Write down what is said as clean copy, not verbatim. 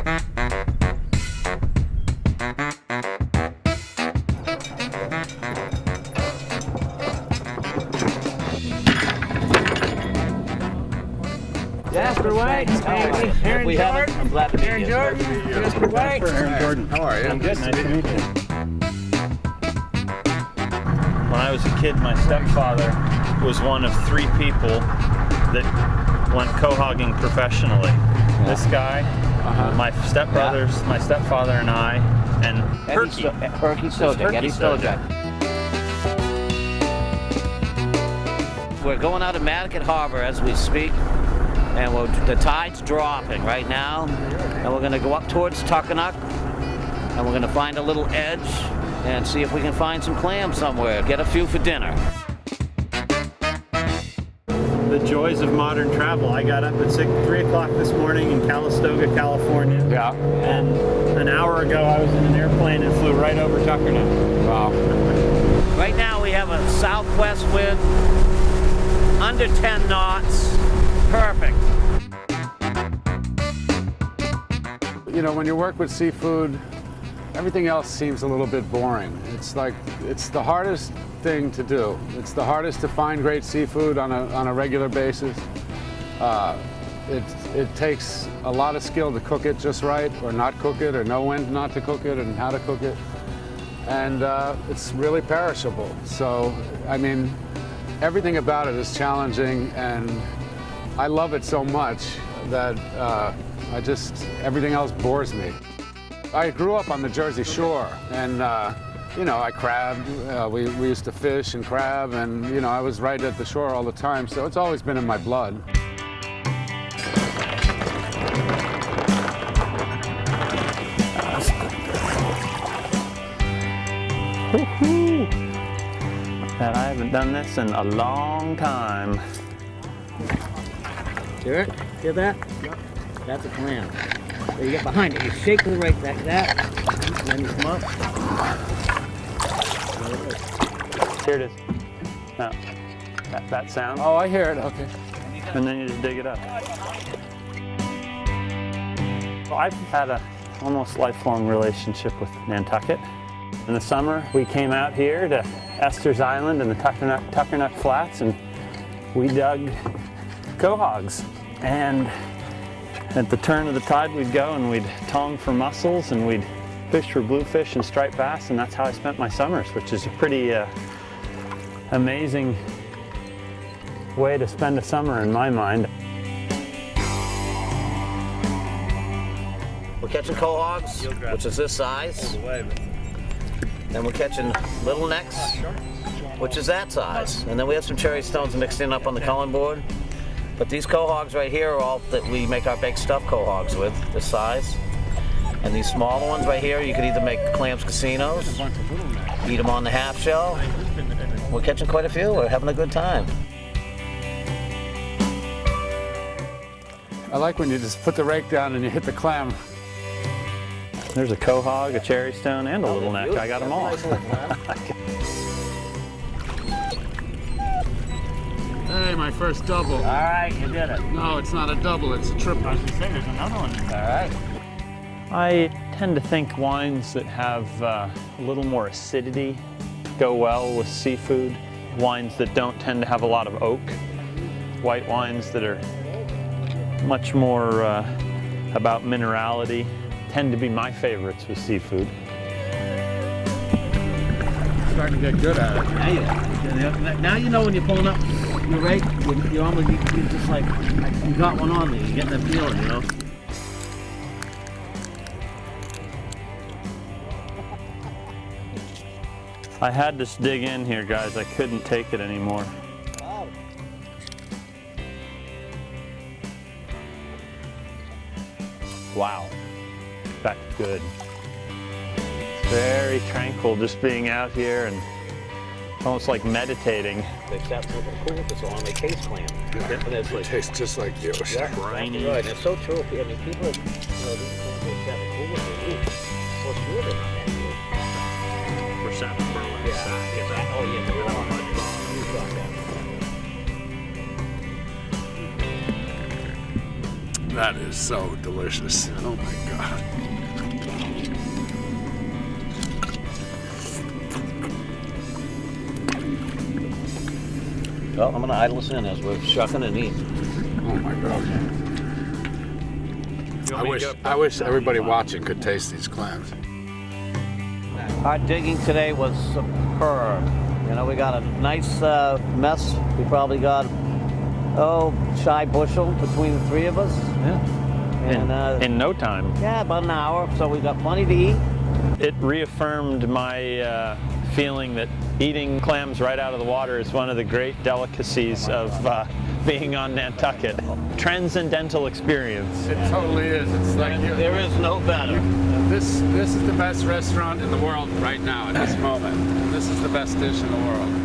Jasper White, Ehrin Jordan. I'm glad to meet Ehrin you. Jordan, Jasper White. Ehrin Jordan. How are you? I'm good. Nice to meet you. When I was a kid, my stepfather was one of 3 people that went quahogging professionally. This guy, my stepbrothers, my stepfather and I, and Eddie Stojak. We're going out of Madaket Harbor as we speak, and the tide's dropping right now, and we're going to go up towards Tuckernuck, and we're going to find a little edge and see if we can find some clams somewhere, get a few for dinner. the joys of modern travel. I got up at 3 o'clock this morning in Calistoga, California. Yeah. And an hour ago I was in an airplane and flew right over Tuckernuck. Wow. Right now we have a southwest wind, under 10 knots, perfect. You know, when you work with seafood, everything else seems a little bit boring. It's like, it's the hardest thing to do. It's the hardest to find great seafood on a regular basis. It takes a lot of skill to cook it just right, or not cook it, or know when not to cook it and how to cook it. And it's really perishable. So, I mean, everything about it is challenging, and I love it so much that everything else bores me. I grew up on the Jersey Shore, and you know, I crabbed. We used to fish and crab, and you know, I was right at the shore all the time, so it's always been in my blood. Woohoo! And I haven't done this in a long time. Hear it? Hear that? That's a clam. So you get behind it. You shake the rake like that, and then you come up. Here it is. Now, that sound. Oh, I hear it. Okay. And then you just dig it up. Well, I've had a almost lifelong relationship with Nantucket. In the summer, we came out here to Esther's Island and the Tuckernuck Flats, and we dug quahogs. And at the turn of the tide, we'd go and we'd tong for mussels, and we'd fish for bluefish and striped bass, and that's how I spent my summers, which is a pretty amazing way to spend a summer in my mind. We're catching quahogs, which is this size. Then we're catching little necks, which is that size. And then we have some cherry stones mixed in up on the culling board. But these quahogs right here are all that we make our baked stuffed quahogs with, this size. And these smaller ones right here, you could either make clams casinos, eat them on the half shell. We're catching quite a few. We're having a good time. I like when you just put the rake down and you hit the clam. There's a quahog, a cherry stone, and a little neck. I got them all. Hey, my first double. All right, you did it. No, it's not a double, it's a triple. I was gonna say, there's another one. All right. I tend to think wines that have a little more acidity go well with seafood. Wines that don't tend to have a lot of oak. White wines that are much more about minerality tend to be my favorites with seafood. Starting to get good at it. Now you know when you're pulling up your rake, you almost, you just like, you got one on there. You get that feeling, you know? I had to dig in here, guys. I couldn't take it anymore. Wow, that's good. It's very tranquil just being out here, and almost like meditating. Except for the cool with this on the case clam. And it's like, It tastes just like the ocean. yeah, briny. right. And it's so true. I mean, people, you know, these clams are except cool with it. Well, sure they're not that good. For salmon burlap. Yeah. Oh, yeah, they're all much That is so delicious. Oh my God. Well, I'm gonna idle us in as we're shucking and eating. Oh my God. I wish everybody watching could taste these clams. Our digging today was superb. You know, we got a nice mess. We probably got, shy bushel between the three of us. Yeah. And In no time. yeah, about an hour. So we got plenty to eat. It reaffirmed my feeling that eating clams right out of the water is one of the great delicacies of being on Nantucket. Transcendental experience. It totally is. It's like There is no better. this is the best restaurant in the world right now at this moment. This is the best dish in the world.